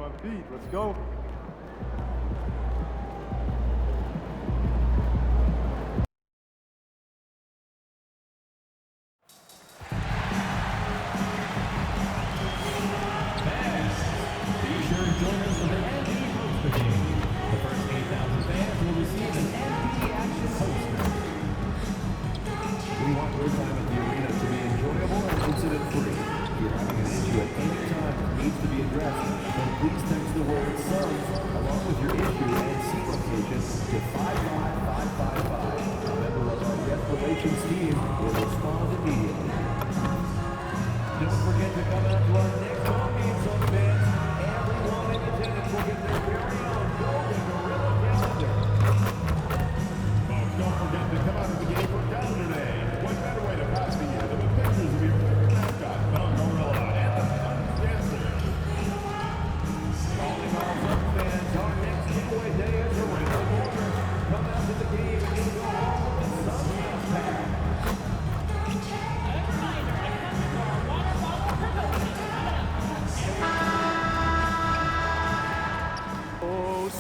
on feet. Let's go.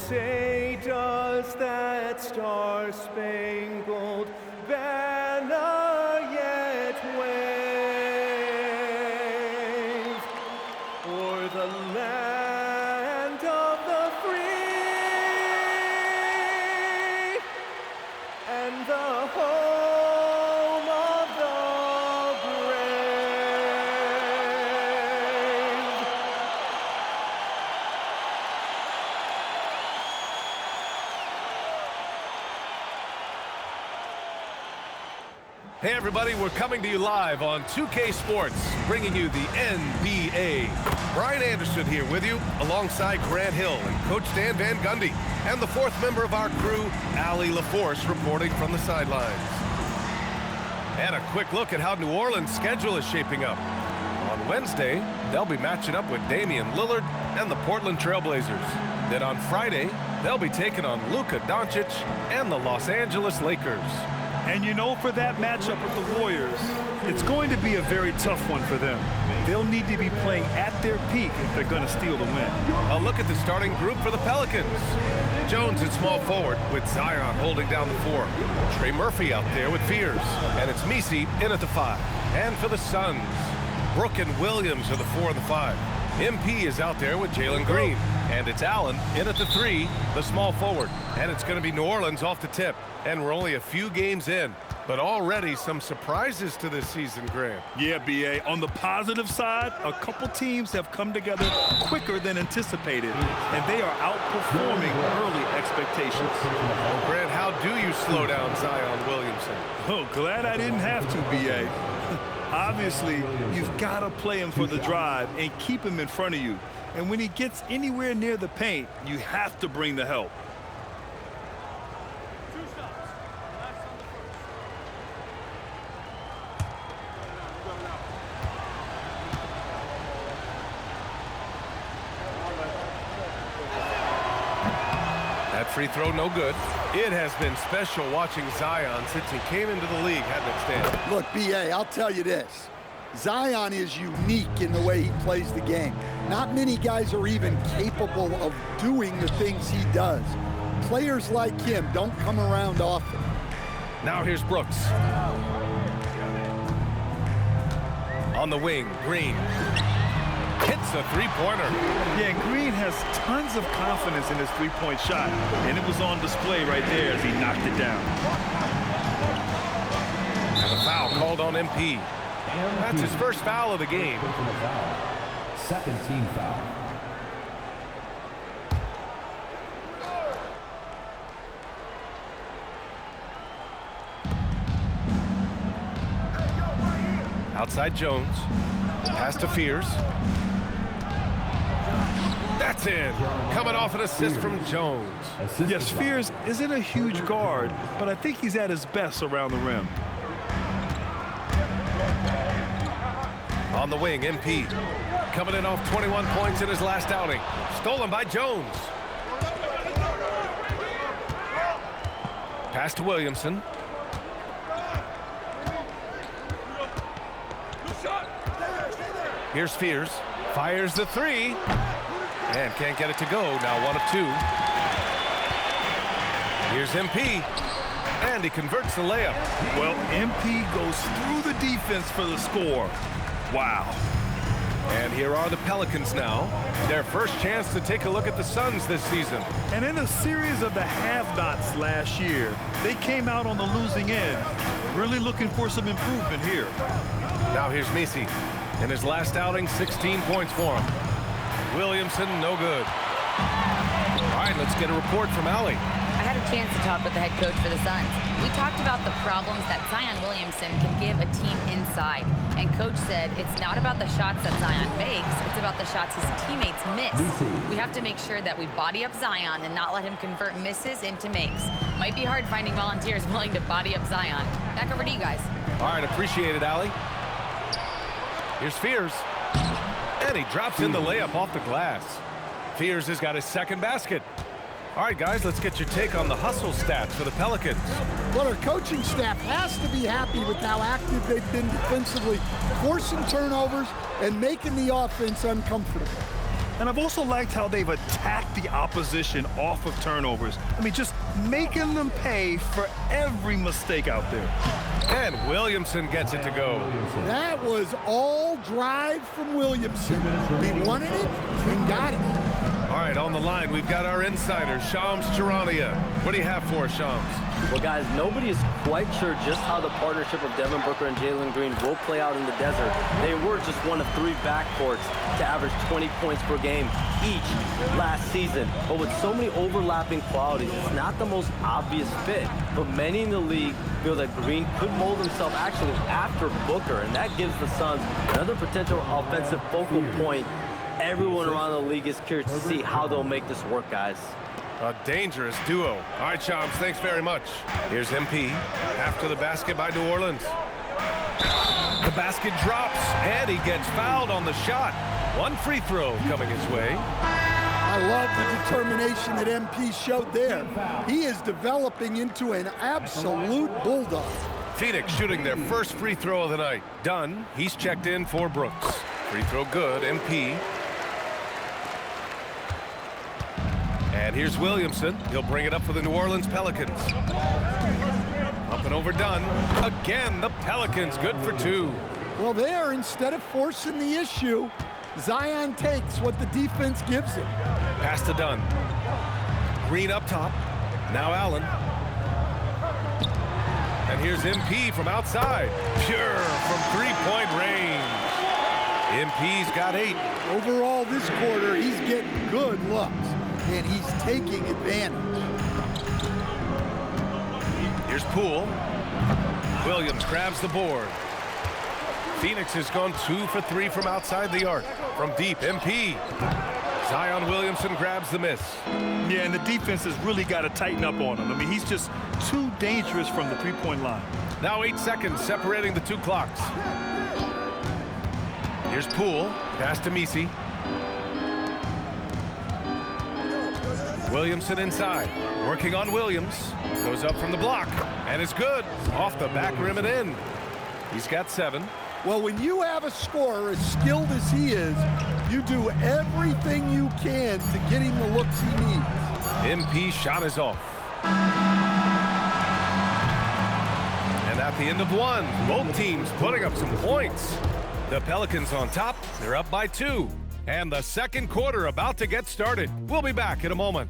Say, does that star-spangled banner yet wave o'er the land of the free and the home of the Hey everybody, we're coming to you live on 2K Sports, bringing you the NBA. Brian Anderson here with you, alongside Grant Hill and Coach Dan Van Gundy, and the fourth member of our crew, Allie LaForce, reporting from the sidelines. And a quick look at how New Orleans' schedule is shaping up. On Wednesday, they'll be matching up with Damian Lillard and the Portland Trailblazers. Then on Friday, they'll be taking on Luka Doncic and the Los Angeles Lakers. And you know, for that matchup with the Warriors, it's going to be a very tough one for them. They'll need to be playing at their peak if they're going to steal the win. A look at the starting group for the Pelicans. Jones at small forward with Zion holding down the 4. Trey Murphy out there with Fears. And it's Messi in at the 5. And for the Suns, Brook and Williams are the 4 and the 5. MP is out there with Jalen Green. And it's Allen in at the 3, the small forward. And it's going to be New Orleans off the tip. And we're only a few games in, but already some surprises to this season, Grant. Yeah, B.A. On the positive side, a couple teams have come together quicker than anticipated, and they are outperforming early expectations. Well, Grant, how do you slow down Zion Williamson? Oh, glad I didn't have to, B.A. Obviously, you've got to play him for the drive and keep him in front of you. And when he gets anywhere near the paint, you have to bring the help. That free throw, no good. It has been special watching Zion since he came into the league, hasn't it, Stan? Look, B.A., I'll tell you this. Zion is unique in the way he plays the game. Not many guys are even capable of doing the things he does. Players like him don't come around often. Now here's Brooks. On the wing, Green. Hits a three-pointer. Yeah, Green has tons of confidence in his three-point shot, and it was on display right there as he knocked it down. And a foul called on MP. That's his first foul of the game. Second team foul. Outside Jones. Pass to Fears. That's in. Coming off an assist from Jones. Yes, Fears isn't a huge guard, but I think he's at his best around the rim. On the wing, MP. Coming in off 21 points in his last outing. Stolen by Jones. Pass to Williamson. Here's Fears. Fires the 3. And can't get it to go. Now 1 of 2. Here's MP. And he converts the layup. Well, MP goes through the defense for the score. Wow. And here are the Pelicans now. Their first chance to take a look at the Suns this season. And in a series of the have-nots last year, they came out on the losing end. Really looking for some improvement here. Now here's Messi. In his last outing, 16 points for him. Williamson, no good. All right, let's get a report from Allie. I had a chance to talk with the head coach for the Suns. We talked about the problems that Zion Williamson can give a team inside. And coach said it's not about the shots that Zion makes, it's about the shots his teammates miss. We have to make sure that we body up Zion and not let him convert misses into makes. Might be hard finding volunteers willing to body up Zion. Back over to you guys. All right, appreciate it, Allie. Here's Fears. And he drops in the layup off the glass. Fears has got his second basket. All right, guys, let's get your take on the hustle stats for the Pelicans. Well, our coaching staff has to be happy with how active they've been defensively, forcing turnovers and making the offense uncomfortable. And I've also liked how they've attacked the opposition off of turnovers. I mean, just making them pay for every mistake out there. And Williamson gets it to go. That was all drive from Williamson. He wanted it, we got it. All right, on the line, we've got our insider, Shams Charania. What do you have for us, Shams? Well, guys, nobody is quite sure just how the partnership of Devin Booker and Jalen Green will play out in the desert. They were just one of 3 backcourts to average 20 points per game each last season. But with so many overlapping qualities, it's not the most obvious fit. But many in the league feel that Green could mold himself actually after Booker, and that gives the Suns another potential offensive focal point. Everyone around the league is curious to see how they'll make this work, guys. A dangerous duo. All right, Shams, thanks very much. Here's MP after the basket by New Orleans. The basket drops, and he gets fouled on the shot. 1 free throw coming his way. I love the determination that MP showed there. He is developing into an absolute bulldog. Phoenix shooting their first free throw of the night. Done. He's checked in for Brooks. Free throw good. MP. And here's Williamson. He'll bring it up for the New Orleans Pelicans. Up and overdone. Again, the Pelicans good for 2. Well, there, instead of forcing the issue, Zion takes what the defense gives him. Pass to Dunn. Green up top. Now Allen. And here's MP from outside. Pure from 3-point range. MP's got 8. Overall, this quarter, he's getting good looks, and he's taking advantage. Here's Poole. Williams grabs the board. Phoenix has gone 2 for 3 from outside the arc. From deep, MP. Zion Williamson grabs the miss. Yeah, and the defense has really got to tighten up on him. I mean, he's just too dangerous from the 3-point line. Now 8 seconds separating the 2 clocks. Here's Poole. Pass to Messi. Williamson inside. Working on Williams. Goes up from the block. And it's good. Off the back rim and in. He's got 7. Well, when you have a scorer as skilled as he is, you do everything you can to get him the looks he needs. MP shot is off. And at the end of 1, both teams putting up some points. The Pelicans on top. They're up by 2. And the second quarter about to get started. We'll be back in a moment.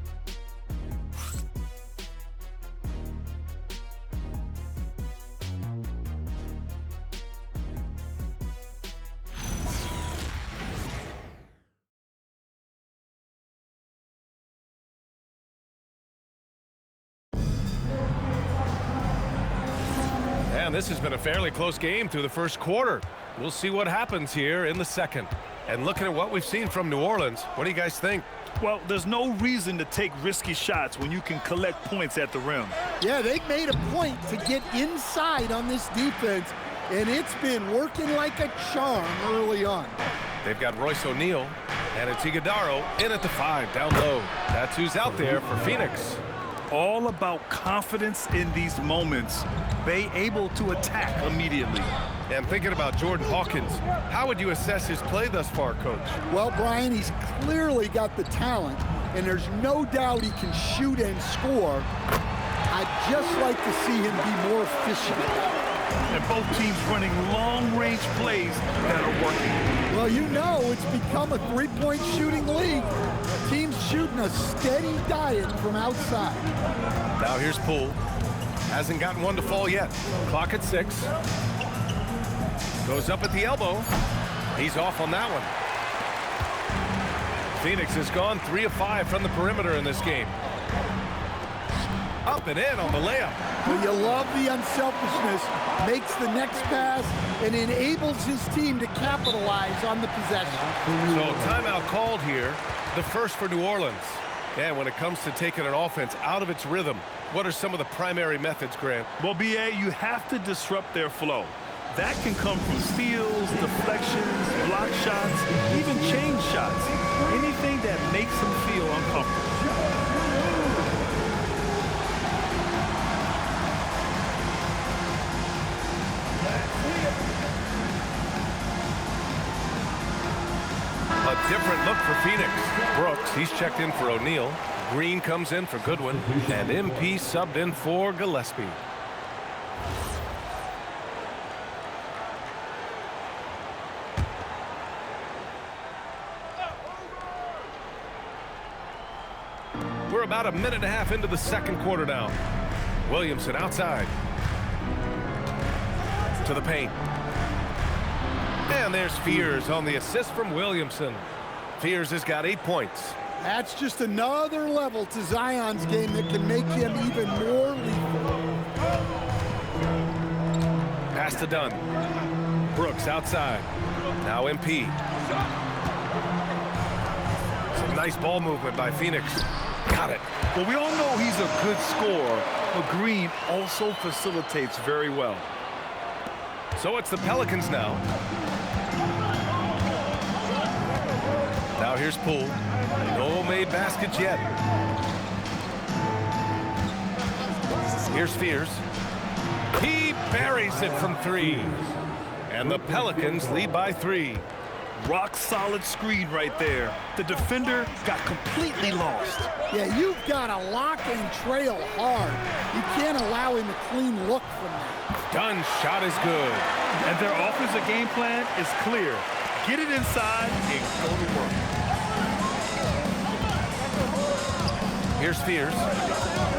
And this has been a fairly close game through the first quarter. We'll see what happens here in the second. And looking at what we've seen from New Orleans, what do you guys think? Well, there's no reason to take risky shots when you can collect points at the rim. Yeah, they made a point to get inside on this defense, and it's been working like a charm early on. They've got Royce O'Neal, and it's Iguodala in at the 5, down low. That's who's out there for Phoenix. All about confidence in these moments. They able to attack immediately. And thinking about Jordan Hawkins, how would you assess his play thus far, Coach? Well, Brian, he's clearly got the talent, and there's no doubt he can shoot and score. I'd just like to see him be more efficient about it. And both teams running long-range plays that are working. Well, you know, it's become a three-point shooting league. Teams shooting a steady diet from outside. Now here's Poole. Hasn't gotten one to fall yet. Clock at 6. Goes up at the elbow. He's off on that one. Phoenix has gone 3 of 5 from the perimeter in this game. Up and in on the layup. Well, you love the unselfishness. Makes the next pass and enables his team to capitalize on the possession. So timeout called here, the first for New Orleans. And when it comes to taking an offense out of its rhythm, what are some of the primary methods, Grant? Well, B.A., you have to disrupt their flow. That can come from steals, deflections, block shots, even change shots. Anything that makes them feel uncomfortable. A different look for Phoenix. Brooks, he's checked in for O'Neal. Green comes in for Goodwin. And MP subbed in for Gillespie. We're about a minute and a half into the second quarter now. Williamson outside. To the paint. And there's Fears on the assist from Williamson. Fears has got 8 points. That's just another level to Zion's game that can make him even more lethal. Pass to Dunn. Brooks outside. Now MP. Some nice ball movement by Phoenix. Got it. Well, we all know he's a good scorer, but Green also facilitates very well. So it's the Pelicans now. Now here's Poole. No made baskets yet. Here's Fears. He buries it from 3. And the Pelicans lead by 3. Rock solid screen right there. The defender got completely lost. Yeah, you've got to lock and trail hard. You can't allow him a clean look from that. Dunn's shot is good. And their offensive game plan is clear. Get it inside and go to work. Here's Fears.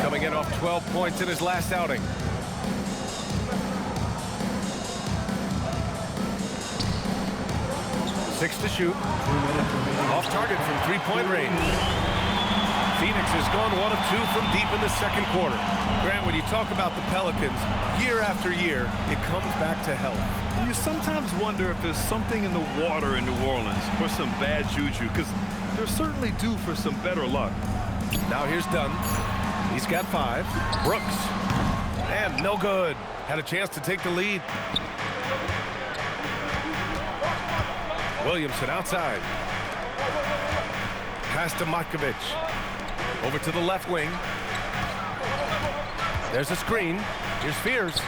Coming in off 12 points in his last outing. Six to shoot. Off target from three-point range. Phoenix has gone 1 of 2 from deep in the second quarter. Grant, when you talk about the Pelicans, year after year, it comes back to health. You sometimes wonder if there's something in the water in New Orleans or some bad juju, because they're certainly due for some better luck. Now here's Dunn. He's got 5. Brooks. And no good. Had a chance to take the lead. Williamson outside. Pass to Matkovic. Over to the left wing. There's a screen. Here's Fears.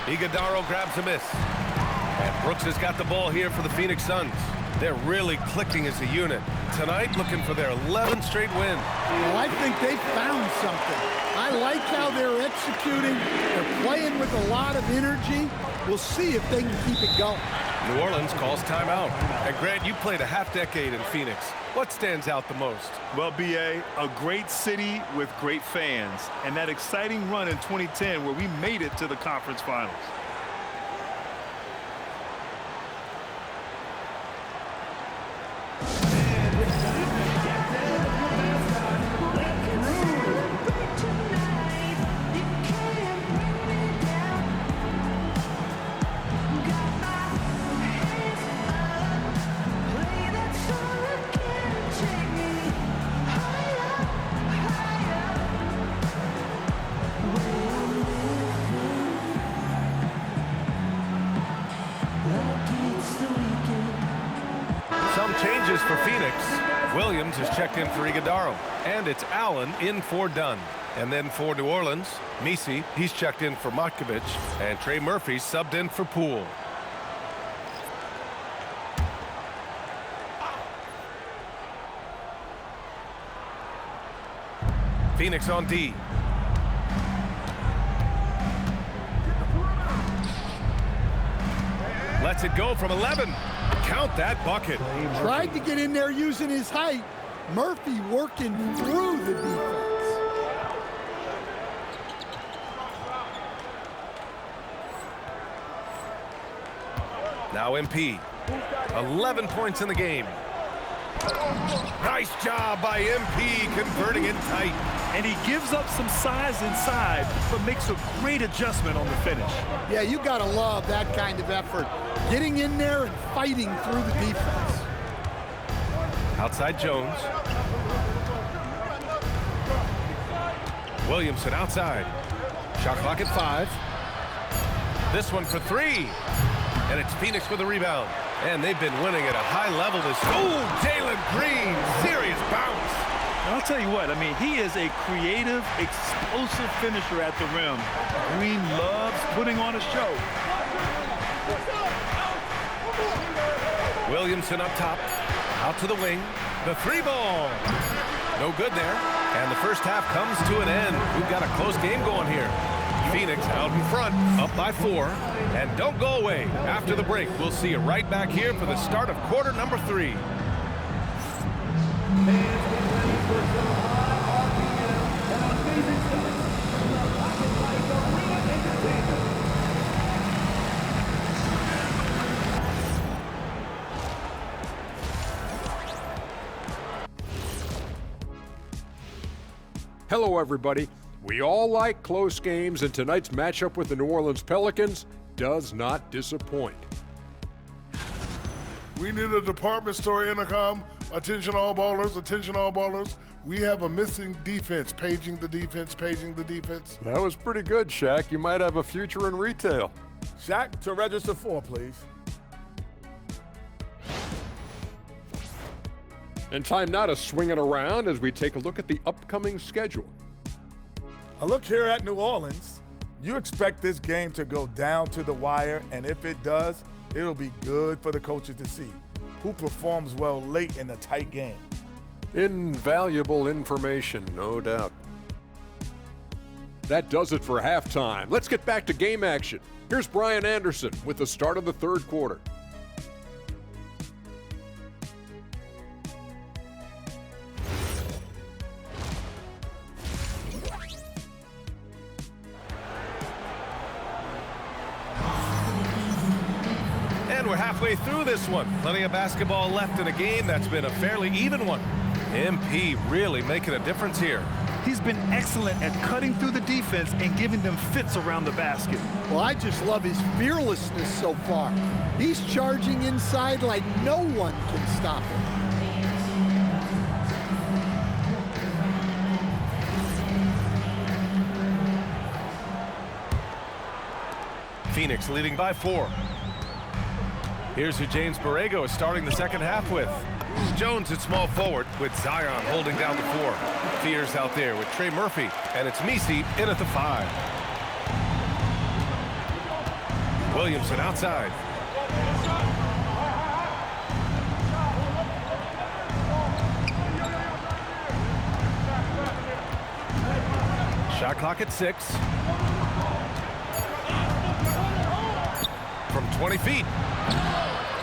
Iguodaro grabs a miss. And Brooks has got the ball here for the Phoenix Suns. They're really clicking as a unit. Tonight, looking for their 11th straight win. Well, I think they found something. I like how they're executing. They're playing with a lot of energy. We'll see if they can keep it going. New Orleans calls timeout. And Grant, you played a half-decade in Phoenix. What stands out the most? Well, B.A., a great city with great fans. And that exciting run in 2010 where we made it to the conference finals. Williams is checked in for Iguodaro. And it's Allen in for Dunn. And then for New Orleans, Misi, he's checked in for Matkovic. And Trey Murphy subbed in for Poole. Phoenix on D. Lets it go from 11. Count that bucket. Tried to get in there using his height. Murphy working through the defense. Now MP. 11 points in the game. Nice job by MP converting it tight. And he gives up some size inside, but makes a great adjustment on the finish. Yeah, you gotta love that kind of effort. Getting in there and fighting through the defense. Outside Jones. Williamson outside. Shot clock at 5. This one for 3. And it's Phoenix with a rebound. And they've been winning at a high level this. Oh, Jalen Green, serious bounce. And I'll tell you what, I mean, he is a creative, explosive finisher at the rim. Green loves putting on a show. Williamson up top, out to the wing, the 3 ball. No good there. And the first half comes to an end. We've got a close game going here. Phoenix out in front, up by 4. And don't go away. After the break, we'll see you right back here for the start of quarter number 3. Hello, everybody. We all like close games, and tonight's matchup with the New Orleans Pelicans does not disappoint. We need a department store intercom. Attention all ballers, attention all ballers. We have a missing defense. Paging the defense, paging the defense. That was pretty good, Shaq. You might have a future in retail. Shaq, to register 4, please. And time now to swing it around as we take a look at the upcoming schedule. A look here at New Orleans. You expect this game to go down to the wire, and if it does, it'll be good for the coaches to see who performs well late in a tight game. Invaluable information, no doubt. That does it for halftime. Let's get back to game action. Here's Brian Anderson with the start of the third quarter. And we're halfway through this one. Plenty of basketball left in a game that's been a fairly even one. MP really making a difference here. He's been excellent at cutting through the defense and giving them fits around the basket. Well, I just love his fearlessness so far. He's charging inside like no one can stop him. Phoenix leading by 4. Here's who James Borrego is starting the second half with. Jones at small forward with Zion holding down the 4. Fears out there with Trey Murphy, and it's Misi in at the 5. Williamson outside. Shot clock at 6. From 20 feet.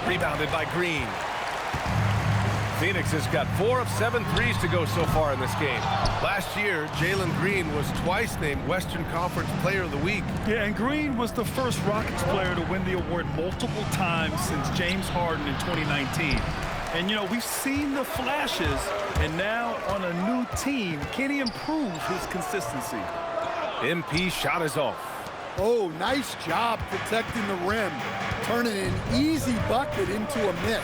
Rebounded by Green. Phoenix has got 4 of 7 threes to go so far in this game. Last year, Jalen Green was twice named Western Conference Player of the Week. Yeah, and Green was the first Rockets player to win the award multiple times since James Harden in 2019. And, you know, we've seen the flashes, and now on a new team, can he improve his consistency? MP shot is off. Oh, nice job protecting the rim, turning an easy bucket into a miss.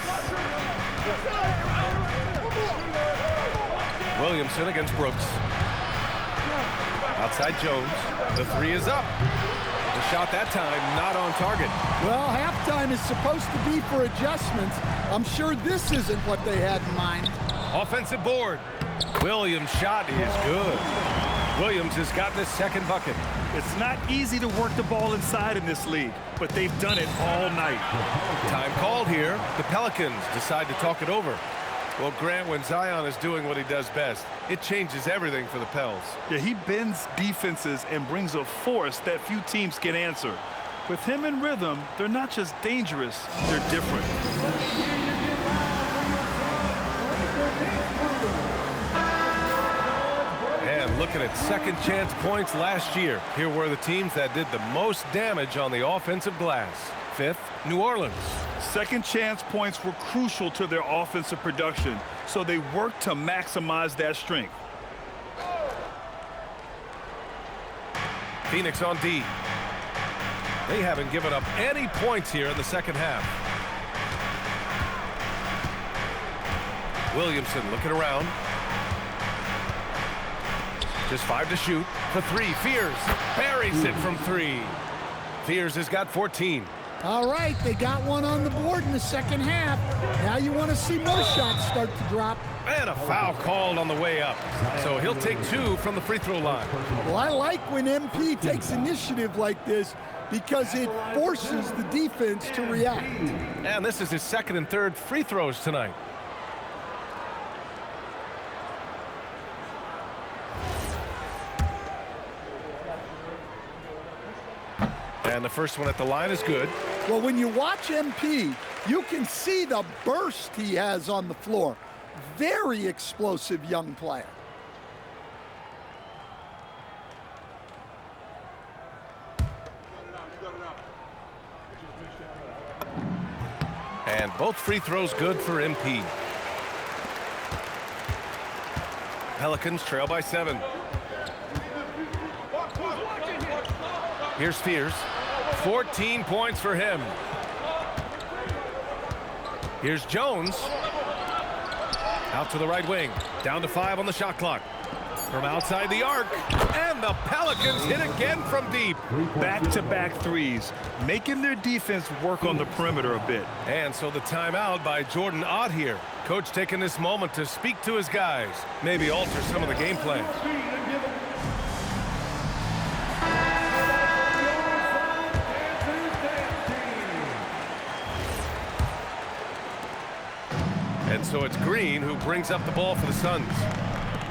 Williamson against Brooks. Outside Jones. The 3 is up. The shot that time not on target. Well, halftime is supposed to be for adjustments. I'm sure this isn't what they had in mind. Offensive board. Williams' shot is good. Williams has gotten his second bucket. It's not easy to work the ball inside in this league, but they've done it all night. Time called here. The Pelicans decide to talk it over. Well, Grant, when Zion is doing what he does best, it changes everything for the Pels. Yeah, he bends defenses and brings a force that few teams can answer. With him in rhythm, they're not just dangerous, they're different. And looking at second chance points last year, here were the teams that did the most damage on the offensive glass. Fifth, New Orleans. Second chance points were crucial to their offensive production, so they worked to maximize that strength. Phoenix on D. They haven't given up any points here in the second half. Williamson looking around. Just 5 to shoot. For 3, Fears buries it from 3. Fears has got 14. All right, they got one on the board in the second half. Now you want to see more shots start to drop. And a foul called on the way up. So he'll take 2 from the free throw line. Well, I like when MP takes initiative like this because it forces the defense to react. And this is his second and third free throws tonight. And the first one at the line is good. Well, when you watch MP, you can see the burst he has on the floor. Very explosive young player. And both free throws good for MP. Pelicans trail by 7. Here's Fears. 14 points for him. Here's Jones. Out to the right wing. Down to 5 on the shot clock. From outside the arc. And the Pelicans hit again from deep. Back-to-back threes, making their defense work on the perimeter a bit. And so the timeout by Jordan Ott here. Coach taking this moment to speak to his guys. Maybe alter some of the game plan. And so it's Green who brings up the ball for the Suns.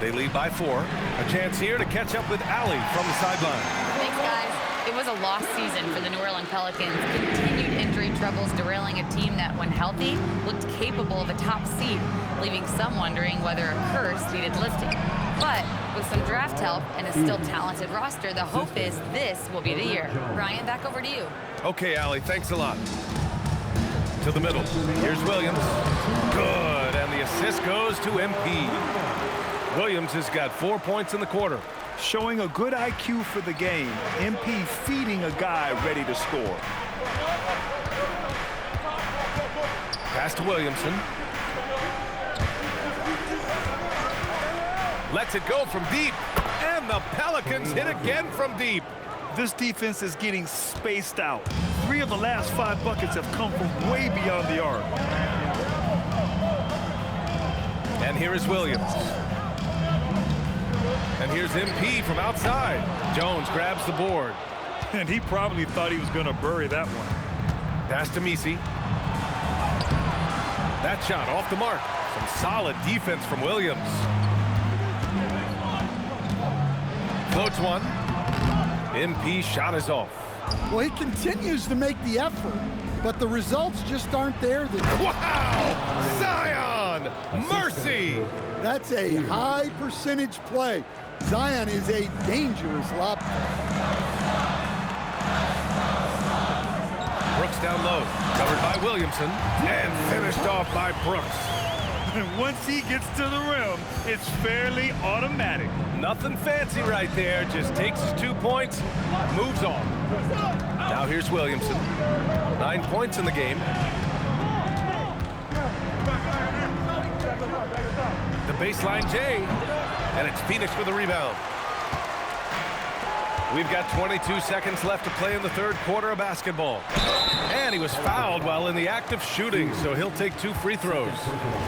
They lead by 4. A chance here to catch up with Allie from the sideline. Thanks, guys. It was a lost season for the New Orleans Pelicans. Continued injury troubles derailing a team that, when healthy, looked capable of a top seed, leaving some wondering whether a curse needed lifting. But with some draft help and a still talented roster, the hope is this will be the year. Brian, back over to you. Okay, Allie, thanks a lot. To the middle. Here's Williams. Good, and the assist goes to MP. Williams has got 4 points in the quarter. Showing a good IQ for the game. MP feeding a guy ready to score. Pass to Williamson. Lets it go from deep. And the Pelicans hit again from deep. This defense is getting spaced out. 3 of the last 5 buckets have come from way beyond the arc. And here is Williams. And here's MP from outside. Jones grabs the board. And he probably thought he was going to bury that one. Pass to Misi. That shot off the mark. Some solid defense from Williams. Floats one. MP shot is off. Well, he continues to make the effort, but the results just aren't there. Wow! Zion! Mercy! That's a high percentage play. Zion is a dangerous lob. Brooks down low. Covered by Williamson. And finished off by Brooks. And once he gets to the rim, it's fairly automatic. Nothing fancy right there. Just takes his 2 points, moves on. Now here's Williamson. 9 points in the game. The baseline J. And it's Phoenix with a rebound. We've got 22 seconds left to play in the third quarter of basketball. And And he was fouled while in the act of shooting, so he'll take 2 free throws.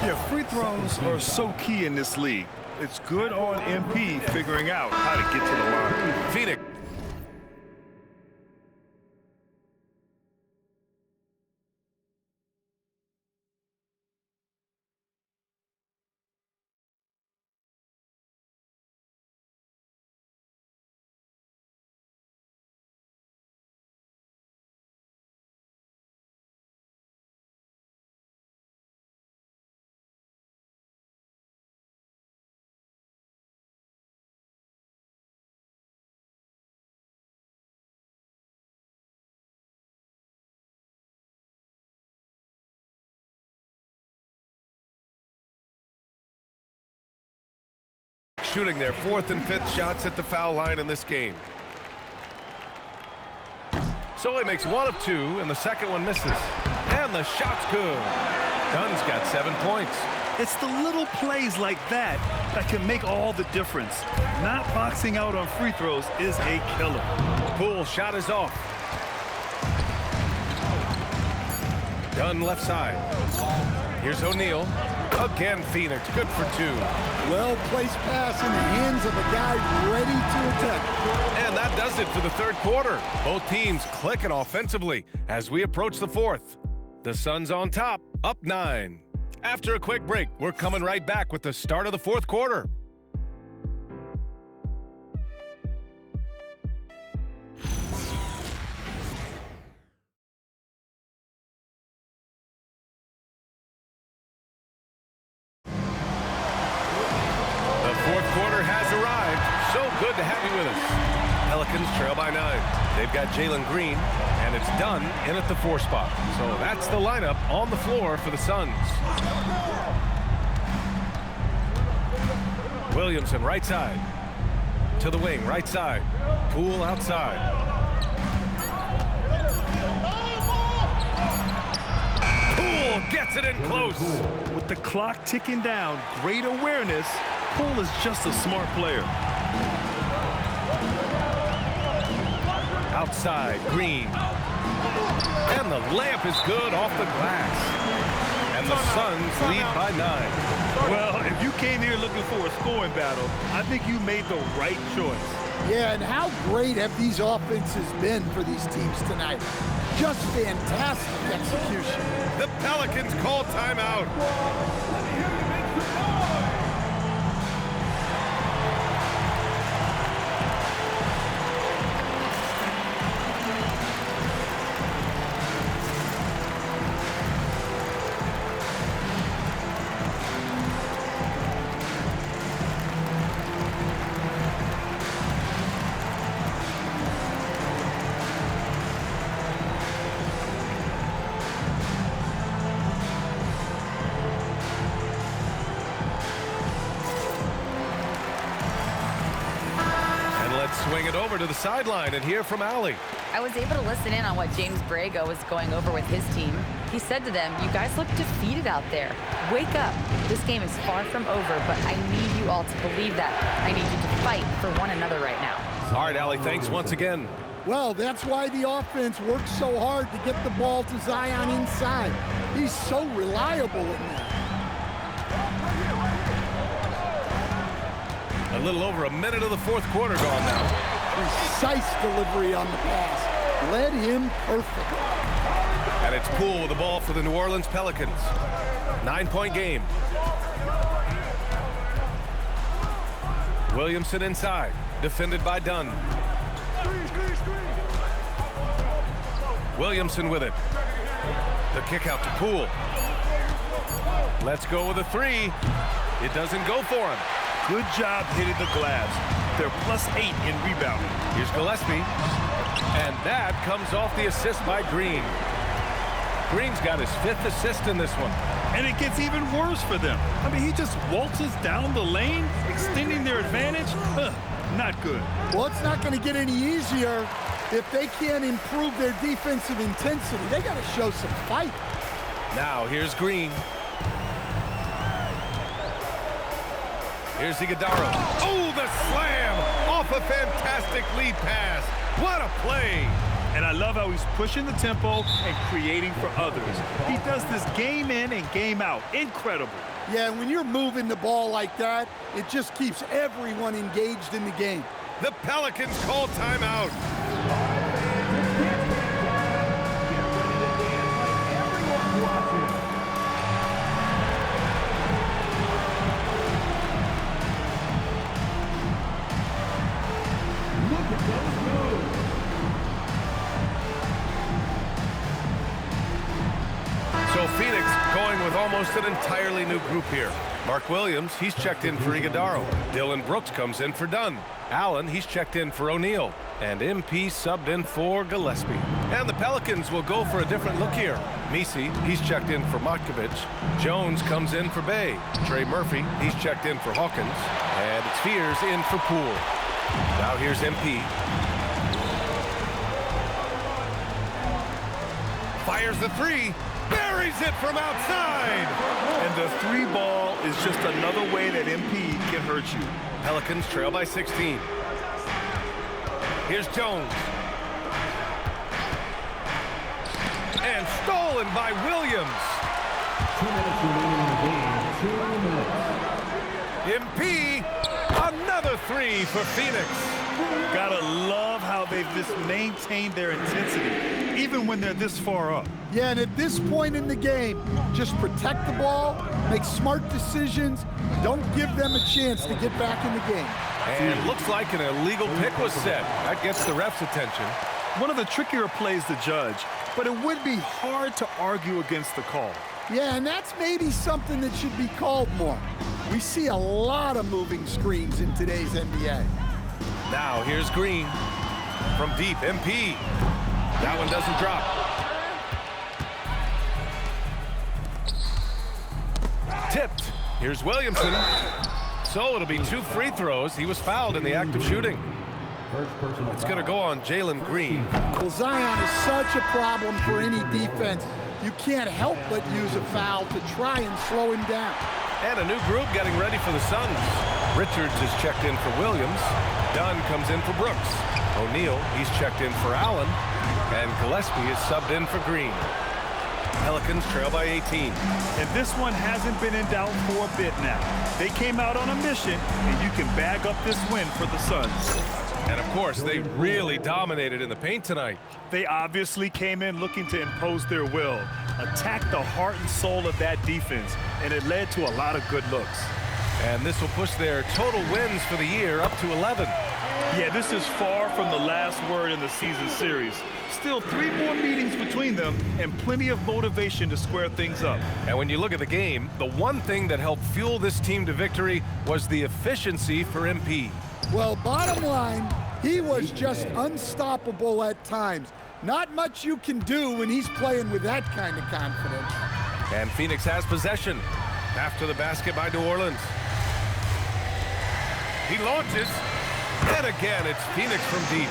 Yeah, free throws are so key in this league. It's good on MP figuring out how to get to the line. Phoenix. Shooting their 4th and 5th shots at the foul line in this game. So he makes 1 of 2, and the second one misses. And the shot's good. Dunn's got 7 points. It's the little plays like that that can make all the difference. Not boxing out on free throws is a killer. Poole shot is off. Dunn left side. Here's O'Neal. Again, Phoenix, good for 2. Well-placed pass in the hands of a guy ready to attack. And that does it for the 3rd quarter. Both teams clicking offensively as we approach the 4th. The Suns on top, up 9. After a quick break, we're coming right back with the start of the 4th quarter. Good to have you with us. Pelicans trail by 9. They've got Jalen Green, and it's Dunn in at the 4 spot. So that's the lineup on the floor for the Suns. Williamson right side. To the wing, right side. Poole outside. Poole gets it in close. With the clock ticking down, great awareness. Poole is just a smart player. Outside, Green. And the layup is good off the glass. And the Suns lead by 9. Well, if you came here looking for a scoring battle, I think you made the right choice. Yeah, and how great have these offenses been for these teams tonight? Just fantastic execution. The Pelicans call timeout. Swing it over to the sideline and hear from Allie. I was able to listen in on what James Borrego was going over with his team. He said to them, "You guys look defeated out there. Wake up. This game is far from over, but I need you all to believe that. I need you to fight for one another right now." All right, Allie, thanks once again. Well, that's why the offense works so hard to get the ball to Zion inside. He's so reliable in that. A little over a minute of the 4th quarter gone now. Precise delivery on the pass. Led him perfectly. And it's Poole with the ball for the New Orleans Pelicans. 9-point game. Williamson inside, defended by Dunn. Williamson with it. The kick out to Poole. Let's go with a 3. It doesn't go for him. Good job hitting the glass. They're +8 in rebounding. Here's Gillespie. And that comes off the assist by Green. Green's got his 5th assist in this one. And it gets even worse for them. I mean, he just waltzes down the lane, extending their advantage. Not good. Well, it's not going to get any easier if they can't improve their defensive intensity. They got to show some fight. Now, here's Green. Here's Iguodala. Oh, the slam off a fantastic lead pass. What a play. And I love how he's pushing the tempo and creating for others. He does this game in and game out. Incredible. Yeah, when you're moving the ball like that, it just keeps everyone engaged in the game. The Pelicans call timeout. So Phoenix going with almost an entirely new group here. Mark Williams, he's checked in for Iguodaro. Dylan Brooks comes in for Dunn. Allen, he's checked in for O'Neal. And MP subbed in for Gillespie. And the Pelicans will go for a different look here. Misi, he's checked in for Matkovic. Jones comes in for Bay. Trey Murphy, he's checked in for Hawkins. And it's Fears in for Poole. Now here's MP. Fires the three. Buries it from outside. And the three ball is just another way that MP can hurt you. Pelicans trail by 16. Here's Jones. And stolen by Williams. 2 minutes remaining in the game. 2 minutes. MP, another three for Phoenix. Gotta love how they've just maintained their intensity, even when they're this far up. Yeah, and at this point in the game, just protect the ball, make smart decisions, don't give them a chance to get back in the game. And it looks like an illegal pick was set. That gets the ref's attention. One of the trickier plays to judge, but it would be hard to argue against the call. Yeah, and that's maybe something that should be called more. We see a lot of moving screens in today's NBA. Now here's Green from deep. MP. That one doesn't drop. Tipped. Here's Williamson. So it'll be 2 free throws. He was fouled in the act of shooting. It's going to go on Jalen Green. Well, Zion is such a problem for any defense. You can't help but use a foul to try and slow him down. And a new group getting ready for the Suns. Richards is checked in for Williams. Dunn comes in for Brooks. O'Neal, he's checked in for Allen. And Gillespie is subbed in for Green. Pelicans trail by 18. And this one hasn't been in doubt for a bit now. They came out on a mission, and you can bag up this win for the Suns. And of course, they really dominated in the paint tonight. They obviously came in looking to impose their will, attack the heart and soul of that defense, and it led to a lot of good looks. And this will push their total wins for the year up to 11. Yeah, this is far from the last word in the season series. Still 3 more meetings between them and plenty of motivation to square things up. And when you look at the game, the one thing that helped fuel this team to victory was the efficiency for MP. Well, bottom line, he was just unstoppable at times. Not much you can do when he's playing with that kind of confidence. And Phoenix has possession after the basket by New Orleans. He launches, and again, it's Phoenix from deep.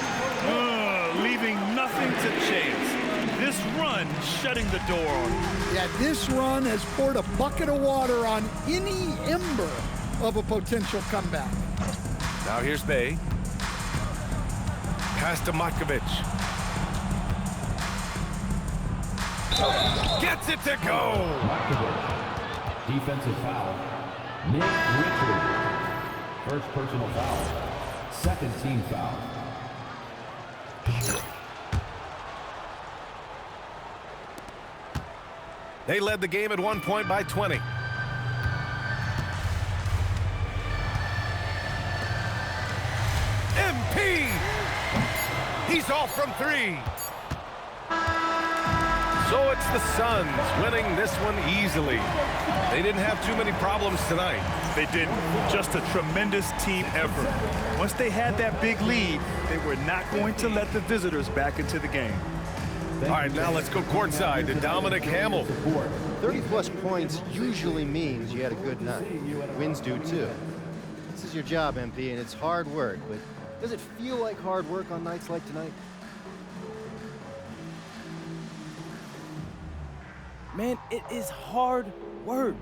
Leaving nothing to chance. This run shutting the door on him. Yeah, this run has poured a bucket of water on any ember of a potential comeback. Now here's Bay. Pass to Matkovic. Gets it to go. Matkovic. Defensive foul. Nick Richards. First personal foul. Second team foul. They led the game at one point by 20. MP! He's off from 3. So it's the Suns winning this one easily. They didn't have too many problems tonight. They didn't. Just a tremendous team effort. Once they had that big lead, they were not going to let the visitors back into the game. All right, now let's go courtside to Dominic Hamill. 30-plus points usually means you had a good night. Wins do too. This is your job, MP, and it's hard work, but does it feel like hard work on nights like tonight? Man, it is hard work.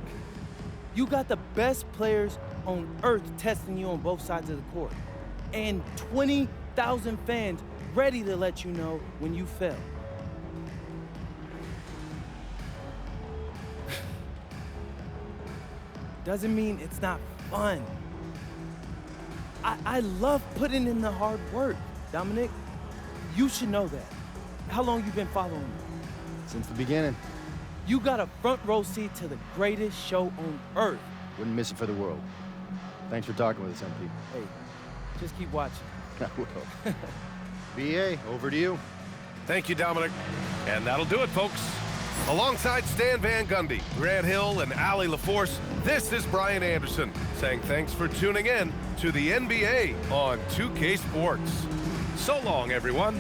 You got the best players on earth testing you on both sides of the court. And 20,000 fans ready to let you know when you fail. Doesn't mean it's not fun. I love putting in the hard work, Dominic. You should know that. How long you been following me? Since the beginning. You got a front row seat to the greatest show on earth. Wouldn't miss it for the world. Thanks for talking with us, MP. Hey, just keep watching. I will. BA, over to you. Thank you, Dominic. And that'll do it, folks. Alongside Stan Van Gundy, Grant Hill, and Allie LaForce, this is Brian Anderson saying thanks for tuning in to the NBA on 2K Sports. So long, everyone.